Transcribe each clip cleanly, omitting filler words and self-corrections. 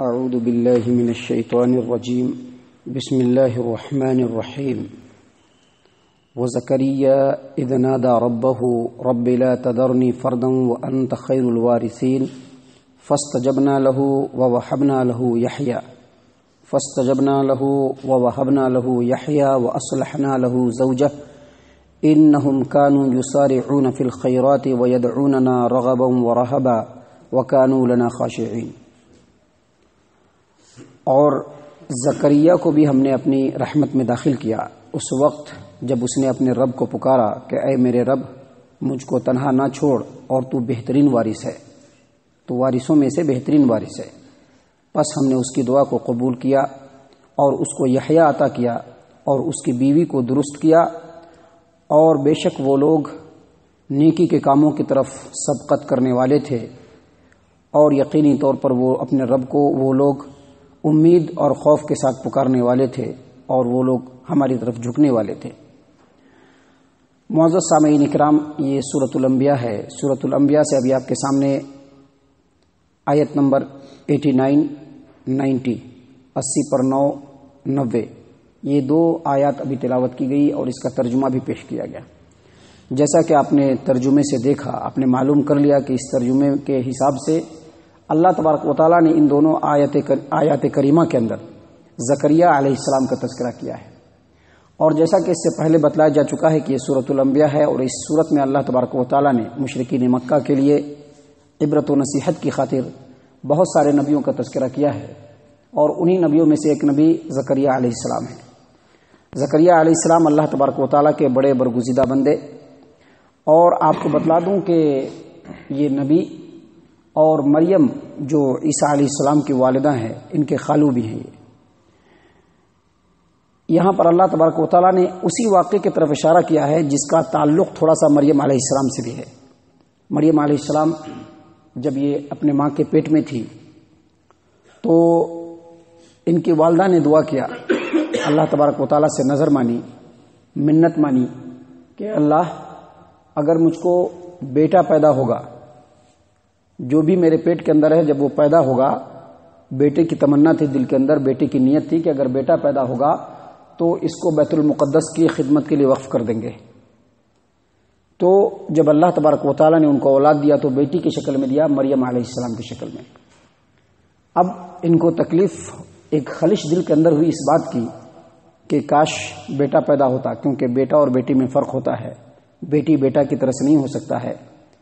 اعوذ باللہ من الشیطان الرجیم بسم اللہ الرحمن الرحیم وزکریا اذ نادى ربه رب لا تذرنی فردا وانت خیر الوارثین فاستجبنا له ووهبنا له یحیی واصلحنا له زوجه انهم كانوا يسارعون في الخيرات ويدعوننا رغبا ورهبا وكانوا لنا خاشعين۔ اور زکریا کو بھی ہم نے اپنی رحمت میں داخل کیا اس وقت جب اس نے اپنے رب کو پکارا کہ اے میرے رب، مجھ کو تنہا نہ چھوڑ، اور تو بہترین وارث ہے، تو وارثوں میں سے بہترین وارث ہے۔ پس ہم نے اس کی دعا کو قبول کیا اور اس کو یحییٰ عطا کیا اور اس کی بیوی کو درست کیا، اور بے شک وہ لوگ نیکی کے کاموں کی طرف سبقت کرنے والے تھے، اور یقینی طور پر وہ اپنے رب کو وہ لوگ امید اور خوف کے ساتھ پکارنے والے تھے، اور وہ لوگ ہماری طرف جھکنے والے تھے۔ معزز سامعین اکرام، یہ سورۃ الانبیاء ہے۔ سورۃ الانبیاء سے ابھی آپ کے سامنے آیت نمبر 89 90 80 پر 9 90 یہ دو آیات ابھی تلاوت کی گئی اور اس کا ترجمہ بھی پیش کیا گیا۔ جیسا کہ آپ نے ترجمے سے دیکھا، آپ نے معلوم کر لیا کہ اس ترجمے کے حساب سے اللہ تبارک و تعالیٰ نے ان دونوں آیات کریمہ کے اندر زکریا علیہ السلام کا تذکرہ کیا ہے، اور جیسا کہ اس سے پہلے بتلایا جا چکا ہے کہ یہ سورۃ الانبیاء ہے، اور اس سورت میں اللہ تبارک و تعالیٰ نے مشرکین مکہ کے لیے عبرت و نصیحت کی خاطر بہت سارے نبیوں کا تذکرہ کیا ہے، اور انہی نبیوں میں سے ایک نبی زکریا علیہ السلام ہے۔ زکریا علیہ السلام اللہ تبارک و تعالیٰ کے بڑے برگزیدہ بندے، اور آپ کو بتلا دوں کہ یہ نبی اور مریم جو عیسیٰ علیہ السلام کی والدہ ہیں، ان کے خالو بھی ہیں۔ یہاں پر اللہ تبارک و تعالیٰ نے اسی واقعے کی طرف اشارہ کیا ہے جس کا تعلق تھوڑا سا مریم علیہ السلام سے بھی ہے۔ مریم علیہ السلام جب یہ اپنے ماں کے پیٹ میں تھی تو ان کی والدہ نے دعا کیا، اللہ تبارک و تعالیٰ سے نظر مانی، منت مانی کہ اللہ اگر مجھ کو بیٹا پیدا ہوگا، جو بھی میرے پیٹ کے اندر ہے، جب وہ پیدا ہوگا، بیٹے کی تمنا تھی دل کے اندر، بیٹے کی نیت تھی کہ اگر بیٹا پیدا ہوگا تو اس کو بیت المقدس کی خدمت کے لیے وقف کر دیں گے۔ تو جب اللہ تبارک و تعالیٰ نے ان کو اولاد دیا تو بیٹی کی شکل میں دیا، مریم علیہ السلام کی شکل میں۔ اب ان کو تکلیف، ایک خلش دل کے اندر ہوئی اس بات کی کہ کاش بیٹا پیدا ہوتا، کیونکہ بیٹا اور بیٹی میں فرق ہوتا ہے، بیٹی بیٹا کی طرح سے نہیں ہو سکتا ہے۔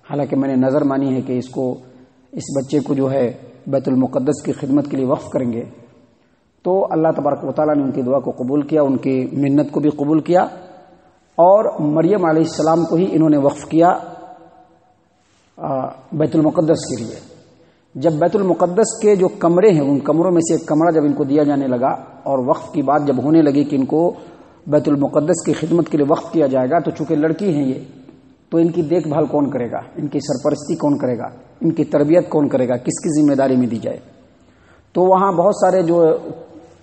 حالانکہ میں نے نظر مانی ہے کہ اس بچے کو جو ہے بیت المقدس کی خدمت کے لیے وقف کریں گے، تو اللہ تبارک و تعالیٰ نے ان کی دعا کو قبول کیا، ان کی منت کو بھی قبول کیا، اور مریم علیہ السلام کو ہی انہوں نے وقف کیا بیت المقدس کے لیے۔ جب بیت المقدس کے جو کمرے ہیں، ان کمروں میں سے ایک کمرہ جب ان کو دیا جانے لگا، اور وقف کی بات جب ہونے لگی کہ ان کو بیت المقدس کی خدمت کے لیے وقف کیا جائے گا، تو چونکہ لڑکی ہیں یہ، تو ان کی دیکھ بھال کون کرے گا، ان کی سرپرستی کون کرے گا، ان کی تربیت کون کرے گا، کس کی ذمہ داری میں دی جائے؟ تو وہاں بہت سارے جو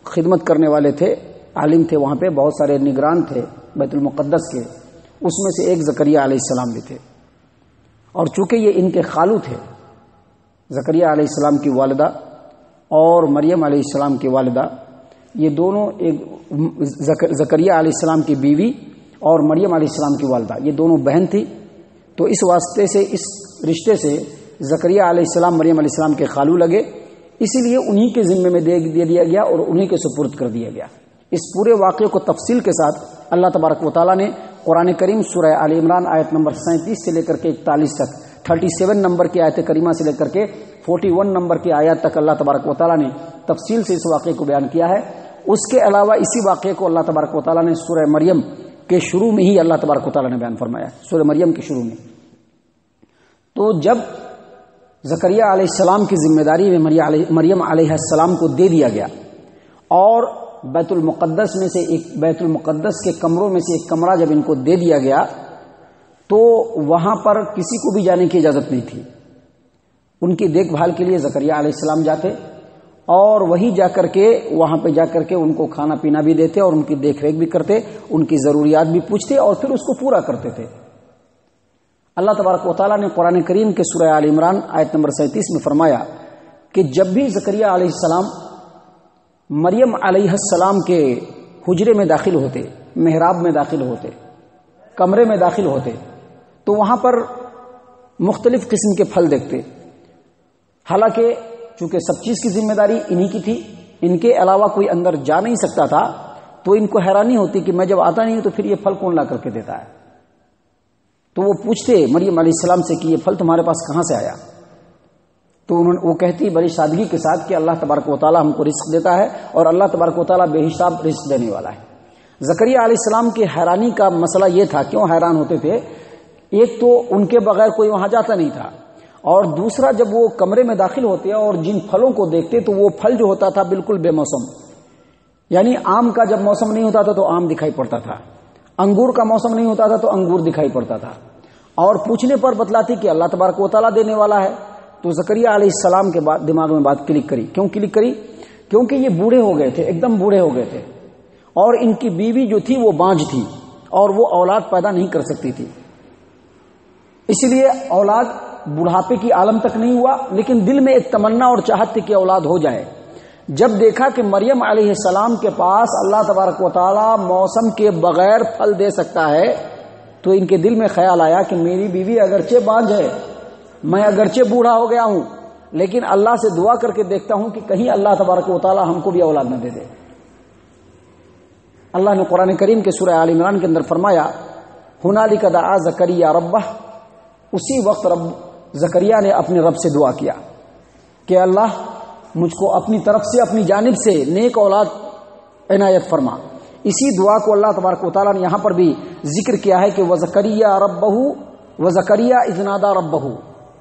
خدمت کرنے والے تھے، عالم تھے، وہاں پہ بہت سارے نگران تھے بیت المقدس کے، اس میں سے ایک زکریا علیہ السلام بھی تھے۔ اور چونکہ یہ ان کے خالو تھے، زکریا علیہ السلام کی والدہ اور مریم علیہ السلام کی والدہ، یہ دونوں، ایک زکریا علیہ السلام کی بیوی اور مریم علیہ السلام کی والدہ، یہ دونوں بہن تھی، تو اس واسطے سے، اس رشتے سے زکریا علیہ السلام مریم علیہ السلام کے خالو لگے، اسی لیے انہی کے ذمے میں دے دیا گیا اور انہی کے سپرد کر دیا گیا۔ اس پورے واقعے کو تفصیل کے ساتھ اللہ تبارک و تعالیٰ نے قرآن کریم سورہ آل عمران آیت نمبر 37 سے لے کر کے 41 تک، 37 نمبر کی آیت کریمہ سے لے کر کے 41 نمبر کی آیات تک اللہ تبارک و تعالیٰ نے تفصیل سے اس واقعے کو بیان کیا ہے۔ اس کے علاوہ اسی واقعے کو اللہ تبارک و تعالیٰ نے سورہ مریم کے شروع میں ہی اللہ تبارک و تعالیٰ نے بیان فرمایا، سورہ مریم کے شروع میں۔ تو جب زکریا علیہ السلام کی ذمہ داری میں مریم علیہ السلام کو دے دیا گیا، اور بیت المقدس میں سے بیت المقدس کے کمروں میں سے ایک کمرہ جب ان کو دے دیا گیا، تو وہاں پر کسی کو بھی جانے کی اجازت نہیں تھی۔ ان کی دیکھ بھال کے لیے زکریا علیہ السلام جاتے، اور وہی جا کر کے، وہاں پہ جا کر کے ان کو کھانا پینا بھی دیتے، اور ان کی دیکھ ریکھ بھی کرتے، ان کی ضروریات بھی پوچھتے، اور پھر اس کو پورا کرتے تھے۔ اللہ تبارک و تعالیٰ نے قرآن کریم کے سورہ آل عمران آیت نمبر 37 میں فرمایا کہ جب بھی زکریا علیہ السلام مریم علیہ السلام کے حجرے میں داخل ہوتے، محراب میں داخل ہوتے، کمرے میں داخل ہوتے، تو وہاں پر مختلف قسم کے پھل دیکھتے. حالانکہ چونکہ سب چیز کی ذمہ داری انہی کی تھی، ان کے علاوہ کوئی اندر جا نہیں سکتا تھا، تو ان کو حیرانی ہوتی کہ میں جب آتا نہیں ہوں تو پھر یہ پھل کون لا کر کے دیتا ہے. تو وہ پوچھتے مریم علیہ السلام سے کہ یہ پھل تمہارے پاس کہاں سے آیا؟ تو وہ کہتی بڑی سادگی کے ساتھ کہ اللہ تبارک و تعالیٰ ہم کو رزق دیتا ہے اور اللہ تبارک و تعالیٰ بے حساب رزق دینے والا ہے. زکریا علیہ السلام کی حیرانی کا مسئلہ یہ تھا، کیوں حیران ہوتے تھے؟ ایک تو ان کے بغیر کوئی وہاں جاتا نہیں تھا، اور دوسرا جب وہ کمرے میں داخل ہوتے اور جن پھلوں کو دیکھتے تو وہ پھل جو ہوتا تھا بالکل بے موسم. یعنی آم کا جب موسم نہیں ہوتا تھا تو آم دکھائی پڑتا تھا، انگور کا موسم نہیں ہوتا تھا تو انگور دکھائی پڑتا تھا، اور پوچھنے پر بتلاتی کہ اللہ تبارک و تعالیٰ دینے والا ہے. تو زکریا علیہ السلام کے بعد دماغ میں بات کلک کری. کیوں کلک کری؟ کیونکہ یہ بوڑھے ہو گئے تھے، ایک دم بوڑھے ہو گئے تھے، اور ان کی بیوی جو تھی وہ بانجھ تھی اور وہ اولاد پیدا نہیں کر سکتی تھی. اسی لیے اولاد بڑھاپے کی عالم تک نہیں ہوا، لیکن دل میں ایک تمنا اور چاہت تھی کہ اولاد ہو جائے. جب دیکھا کہ مریم علیہ السلام کے پاس اللہ تبارک و تعالی موسم کے بغیر پھل دے سکتا ہے، تو ان کے دل میں خیال آیا کہ میری بیوی اگرچہ بانجھ ہے، میں اگرچہ بوڑھا ہو گیا ہوں، لیکن اللہ سے دعا کر کے دیکھتا ہوں کہ کہیں اللہ تبارک و تعالی ہم کو بھی اولاد نہ دے دے. اللہ نے قرآن کریم کے سورہ آل عمران کے اندر فرمایا ہنالک دعا زکریا ربہ، اسی وقت رب زکریا نے اپنے رب سے دعا کیا کہ اللہ مجھ کو اپنی طرف سے، اپنی جانب سے نیک اولاد عنایت فرما. اسی دعا کو اللہ تبارک و تعالیٰ نے یہاں پر بھی ذکر کیا ہے کہ وزکریا ربہ وزکریا اذ نادی ربہ،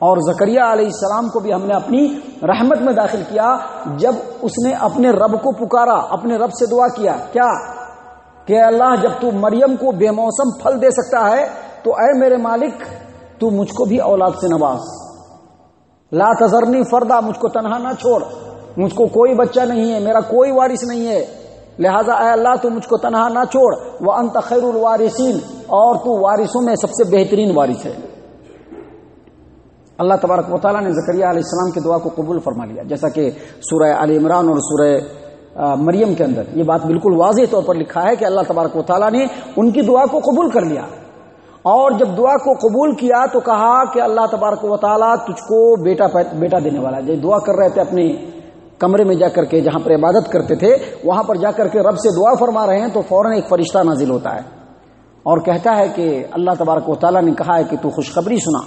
اور زکریا علیہ السلام کو بھی ہم نے اپنی رحمت میں داخل کیا جب اس نے اپنے رب کو پکارا، اپنے رب سے دعا کیا. کیا کہ اللہ جب تو مریم کو بے موسم پھل دے سکتا ہے تو اے میرے مالک تو مجھ کو بھی اولاد سے نواز. لا تذرنی فردا، مجھ کو تنہا نہ چھوڑ، مجھ کو کوئی بچہ نہیں ہے، میرا کوئی وارث نہیں ہے، لہذا اے اللہ تو مجھ کو تنہا نہ چھوڑ. وانت خیر الوارثین، اور تو وارثوں میں سب سے بہترین وارث ہے. اللہ تبارک و تعالیٰ نے زکریا علیہ السلام کی دعا کو قبول فرما لیا، جیسا کہ سورہ آل عمران اور سورہ مریم کے اندر یہ بات بالکل واضح طور پر لکھا ہے کہ اللہ تبارک و تعالیٰ نے ان کی دعا کو قبول کر لیا. اور جب دعا کو قبول کیا تو کہا کہ اللہ تبارک و تعالیٰ تجھ کو بیٹا دینے والا ہے. جو دعا کر رہے تھے اپنے کمرے میں جا کر کے، جہاں پر عبادت کرتے تھے، وہاں پر جا کر کے رب سے دعا فرما رہے ہیں تو فوراً ایک فرشتہ نازل ہوتا ہے اور کہتا ہے کہ اللہ تبارک و تعالیٰ نے کہا ہے کہ تو خوشخبری سنا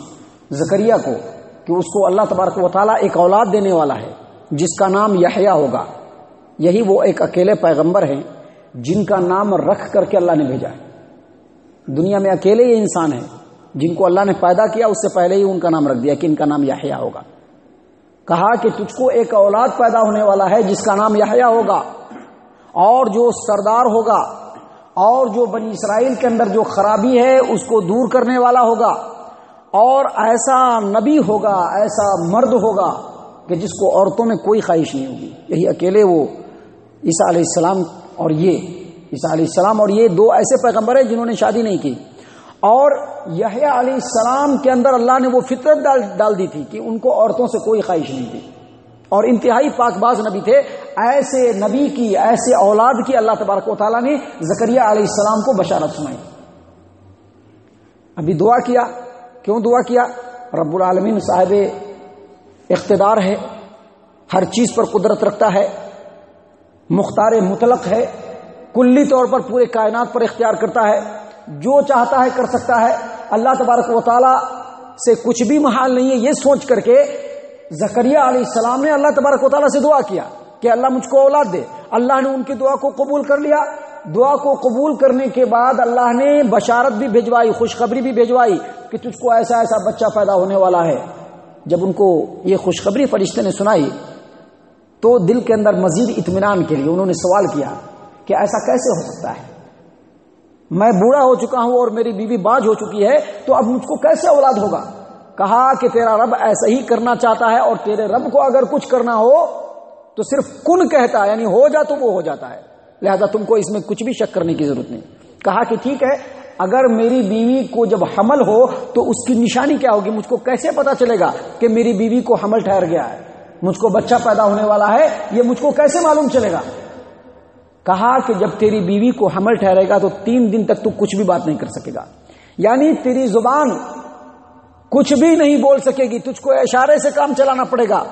زکریا کو کہ اس کو اللہ تبارک و تعالیٰ ایک اولاد دینے والا ہے جس کا نام یحییٰ ہوگا. یہی وہ ایک اکیلے پیغمبر ہیں جن کا نام رکھ کر کے اللہ نے بھیجا ہے. دنیا میں اکیلے یہ انسان ہیں جن کو اللہ نے پیدا کیا، اس سے پہلے ہی ان کا نام رکھ دیا کہ ان کا نام یحییٰ ہوگا. کہا کہ تجھ کو ایک اولاد پیدا ہونے والا ہے جس کا نام یحییٰ ہوگا، اور جو سردار ہوگا اور جو بنی اسرائیل کے اندر جو خرابی ہے اس کو دور کرنے والا ہوگا، اور ایسا نبی ہوگا، ایسا مرد ہوگا کہ جس کو عورتوں میں کوئی خواہش نہیں ہوگی. یہی اکیلے وہ عیسیٰ علیہ السلام اور یہ دو ایسے پیغمبر ہیں جنہوں نے شادی نہیں کی. اور یحییٰ علیہ السلام کے اندر اللہ نے وہ فطرت ڈال دی تھی کہ ان کو عورتوں سے کوئی خواہش نہیں تھی، اور انتہائی پاک باز نبی تھے. ایسے نبی کی، ایسے اولاد کی اللہ تبارک و تعالیٰ نے زکریا علیہ السلام کو بشارت سنائی. ابھی دعا کیا. کیوں دعا کیا؟ رب العالمین صاحب اقتدار ہے، ہر چیز پر قدرت رکھتا ہے، مختار مطلق ہے، کلی طور پر پورے کائنات پر اختیار کرتا ہے، جو چاہتا ہے کر سکتا ہے. اللہ تبارک و تعالی سے کچھ بھی محال نہیں ہے. یہ سوچ کر کے زکریا علیہ السلام نے اللہ تبارک و تعالی سے دعا کیا کہ اللہ مجھ کو اولاد دے. اللہ نے ان کی دعا کو قبول کر لیا. دعا کو قبول کرنے کے بعد اللہ نے بشارت بھی بھجوائی، خوشخبری بھی بھجوائی کہ تجھ کو ایسا ایسا بچہ پیدا ہونے والا ہے. جب ان کو یہ خوشخبری فرشتے نے سنائی تو دل کے اندر مزید اطمینان کے لیے انہوں نے سوال کیا کہ ایسا کیسے ہو سکتا ہے؟ میں بوڑھا ہو چکا ہوں اور میری بیوی باج ہو چکی ہے، تو اب مجھ کو کیسے اولاد ہوگا؟ کہا کہ تیرا رب ایسا ہی کرنا چاہتا ہے، اور تیرے رب کو اگر کچھ کرنا ہو تو صرف کن کہتا ہے، یعنی ہو جا تو وہ ہو جاتا ہے. لہذا تم کو اس میں کچھ بھی شک کرنے کی ضرورت نہیں. کہا کہ ٹھیک ہے، اگر میری بیوی کو جب حمل ہو تو اس کی نشانی کیا ہوگی؟ مجھ کو کیسے پتا چلے گا کہ میری بیوی کو حمل ٹھہر گیا ہے؟ مجھ کو بچہ پیدا ہونے والا ہے، یہ مجھ کو کیسے معلوم چلے گا؟ کہا کہ جب تیری بیوی کو حمل ٹھہرے گا تو 3 دن تک تو کچھ بھی بات نہیں کر سکے گا، یعنی تیری زبان کچھ بھی نہیں بول سکے گی، تجھ کو اشارے سے کام چلانا پڑے گا۔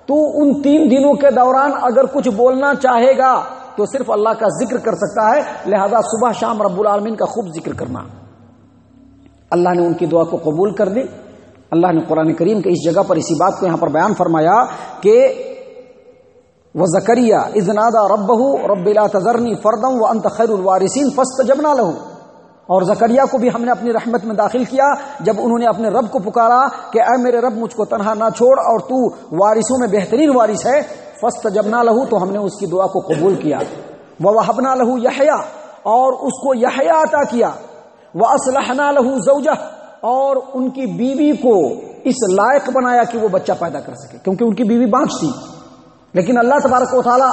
تو ان 3 دنوں کے دوران اگر کچھ بولنا چاہے گا تو صرف اللہ کا ذکر کر سکتا ہے، لہذا صبح شام رب العالمین کا خوب ذکر کرنا۔ اللہ نے ان کی دعا کو قبول کر دی۔ اللہ نے قرآن کریم کے اس جگہ پر اسی بات کو یہاں پر بیان فرمایا کہ وَزَكَرِيَّا إِذْ نَادَى رَبَّهُ رَبِّ لَا تَذَرْنِي فَرْدًا وَأَنْتَ خَيْرُ الْوَارِثِينَ فَاسْتَجَبْنَا لَهُ۔ اور زکریا کو بھی ہم نے اپنی رحمت میں داخل کیا جب انہوں نے اپنے رب کو پکارا کہ اے میرے رب مجھ کو تنہا نہ چھوڑ اور تو وارثوں میں بہترین وارث ہے، فاستجبنا لہ، تو ہم نے اس کی دعا کو قبول کیا۔ ووہبنا لہ یحییٰ، اور اس کو یحییٰ عطا کیا۔ واصلحنا لہ زوجہ، اور ان کی بیوی کو اس لائق بنایا کہ وہ بچہ پیدا کر سکے، کیونکہ ان کی بیوی بانجھ تھی، لیکن اللہ تبارک و تعالی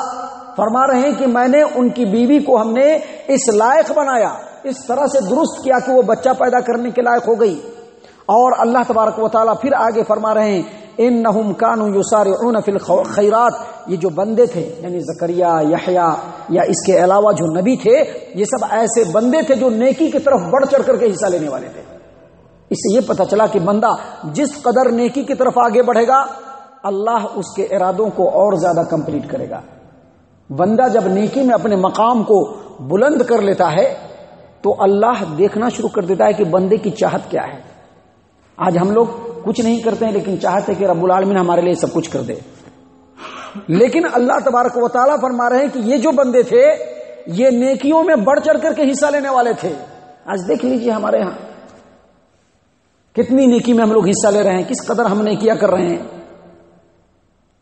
فرما رہے ہیں کہ میں نے ان کی بیوی کو ہم نے اس لائق بنایا، اس طرح سے درست کیا کہ وہ بچہ پیدا کرنے کے لائق ہو گئی۔ اور اللہ تبارک و تعالیٰ پھر آگے فرما رہے ہیں انہم کانوا یسارعون فی الخیرات، یہ جو بندے تھے یعنی زکریا، یحییٰ یا اس کے علاوہ جو نبی تھے، یہ سب ایسے بندے تھے جو نیکی کی طرف بڑھ چڑھ کر کے حصہ لینے والے تھے۔ اس سے یہ پتہ چلا کہ بندہ جس قدر نیکی کی طرف آگے بڑھے گا اللہ اس کے ارادوں کو اور زیادہ کمپلیٹ کرے گا۔ بندہ جب نیکی میں اپنے مقام کو بلند کر لیتا ہے تو اللہ دیکھنا شروع کر دیتا ہے کہ بندے کی چاہت کیا ہے۔ آج ہم لوگ کچھ نہیں کرتے ہیں لیکن چاہتے کہ رب العالمین ہمارے لیے سب کچھ کر دے، لیکن اللہ تبارک و تعالیٰ فرما رہے ہیں کہ یہ جو بندے تھے یہ نیکیوں میں بڑھ چڑھ کر کے حصہ لینے والے تھے۔ آج دیکھ لیجئے ہمارے ہاں کتنی نیکی میں ہم لوگ حصہ لے رہے ہیں، کس قدر ہم نیکیاں کر رہے ہیں۔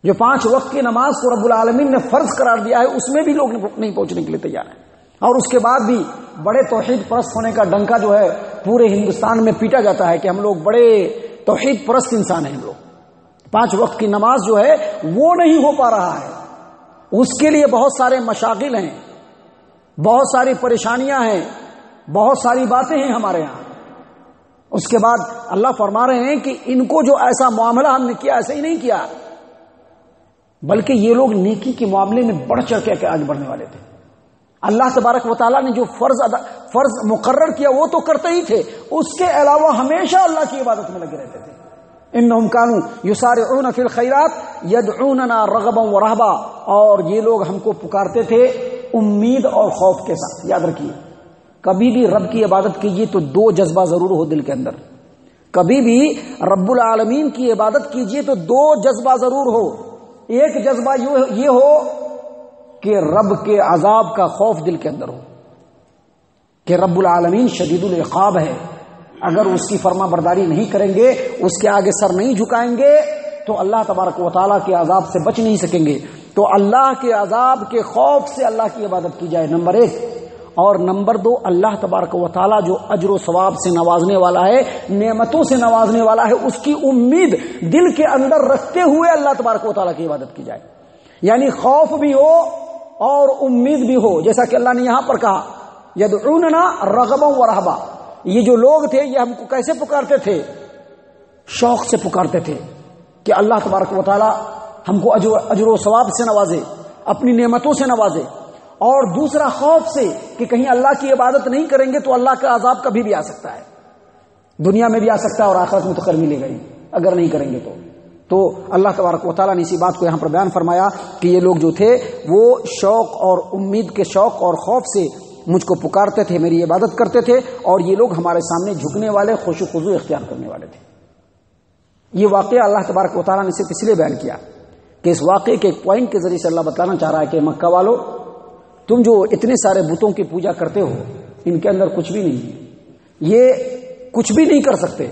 جو 5 وقت کی نماز کو رب العالمین نے فرض قرار دیا ہے اس میں بھی لوگ نہیں پہنچنے کے لیے تیار ہیں، اور اس کے بعد بھی بڑے توحید پرست ہونے کا ڈنکا جو ہے پورے ہندوستان میں پیٹا جاتا ہے کہ ہم لوگ بڑے توحید پرست انسان ہیں۔ ہم لوگ 5 وقت کی نماز جو ہے وہ نہیں ہو پا رہا ہے، اس کے لیے بہت سارے مشاغل ہیں، بہت ساری پریشانیاں ہیں، بہت ساری باتیں ہیں ہمارے ہاں۔ اس کے بعد اللہ فرما رہے ہیں کہ ان کو جو ایسا معاملہ ہم نے کیا ایسا ہی نہیں کیا، بلکہ یہ لوگ نیکی کے معاملے میں بڑھ چڑھ کے آگے بڑھنے والے تھے۔ اللہ تبارک و تعالیٰ نے جو فرض مقرر کیا وہ تو کرتے ہی تھے، اس کے علاوہ ہمیشہ اللہ کی عبادت میں لگے رہتے تھے۔ انہم کانوا یسارعون فی الخیرات یدعوننا رغبا ورہبا، اور یہ لوگ ہم کو پکارتے تھے امید اور خوف کے ساتھ۔ یاد رکھیے کبھی بھی رب کی عبادت کیجیے تو 2 جذبہ ضرور ہو دل کے اندر، کبھی بھی رب العالمین کی عبادت کیجیے تو 2 جذبہ ضرور ہو۔ ایک جذبہ یہ ہو کہ رب کے عذاب کا خوف دل کے اندر ہو، کہ رب العالمین شدید العقاب ہے، اگر اس کی فرما برداری نہیں کریں گے، اس کے آگے سر نہیں جھکائیں گے تو اللہ تبارک و تعالیٰ کے عذاب سے بچ نہیں سکیں گے۔ تو اللہ کے عذاب کے خوف سے اللہ کی عبادت کی جائے، نمبر 1۔ اور نمبر 2، اللہ تبارک و تعالیٰ جو اجر و ثواب سے نوازنے والا ہے، نعمتوں سے نوازنے والا ہے، اس کی امید دل کے اندر رکھتے ہوئے اللہ تبارک و تعالیٰ کی عبادت کی جائے، یعنی خوف بھی ہو اور امید بھی ہو، جیسا کہ اللہ نے یہاں پر کہا یدعوننا رغبا ورہبا۔ یہ جو لوگ تھے یہ ہم کو کیسے پکارتے تھے؟ شوق سے پکارتے تھے کہ اللہ تبارک و تعالیٰ ہم کو اجر و ثواب سے نوازے، اپنی نعمتوں سے نوازے، اور دوسرا خوف سے کہ کہیں اللہ کی عبادت نہیں کریں گے تو اللہ کا عذاب کبھی بھی آ سکتا ہے، دنیا میں بھی آ سکتا ہے اور آخرت میں تو خیر ملے گا ہی اگر نہیں کریں گے تو اللہ تبارک و تعالیٰ نے اسی بات کو یہاں پر بیان فرمایا کہ یہ لوگ جو تھے وہ شوق اور امید کے شوق اور خوف سے مجھ کو پکارتے تھے، میری عبادت کرتے تھے، اور یہ لوگ ہمارے سامنے جھکنے والے، خشوع و خضوع اختیار کرنے والے تھے۔ یہ واقعہ اللہ تبارک و تعالیٰ نے صرف اس لیے بیان کیا کہ اس واقعے کے ایک پوائنٹ کے ذریعے سے اللہ بتانا چاہ رہا ہے کہ مکہ والو، تم جو اتنے سارے بتوں کی پوجا کرتے ہو ان کے اندر کچھ بھی نہیں ہے، یہ کچھ بھی نہیں کر سکتے،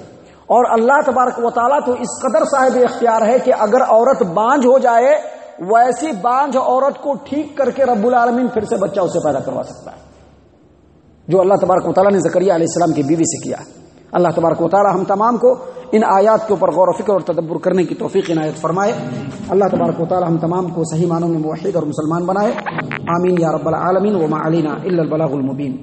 اور اللہ تبارک و تعالیٰ تو اس قدر صاحب اختیار ہے کہ اگر عورت بانجھ ہو جائے ویسی بانجھ عورت کو ٹھیک کر کے رب العالمین پھر سے بچہ اسے پیدا کروا سکتا ہے، جو اللہ تبارک و تعالیٰ نے زکریا علیہ السلام کی بیوی سے کیا۔ اللہ تبارک و تعالیٰ ہم تمام کو ان آیات کے اوپر غور و فکر اور تدبر کرنے کی توفیق عنایت فرمائے۔ اللہ تبارک و تعالیٰ ہم تمام کو صحیح معنوں میں موحد اور مسلمان بنائے، آمین یا رب العالمین۔ وما علینا الا البلاغ المبین۔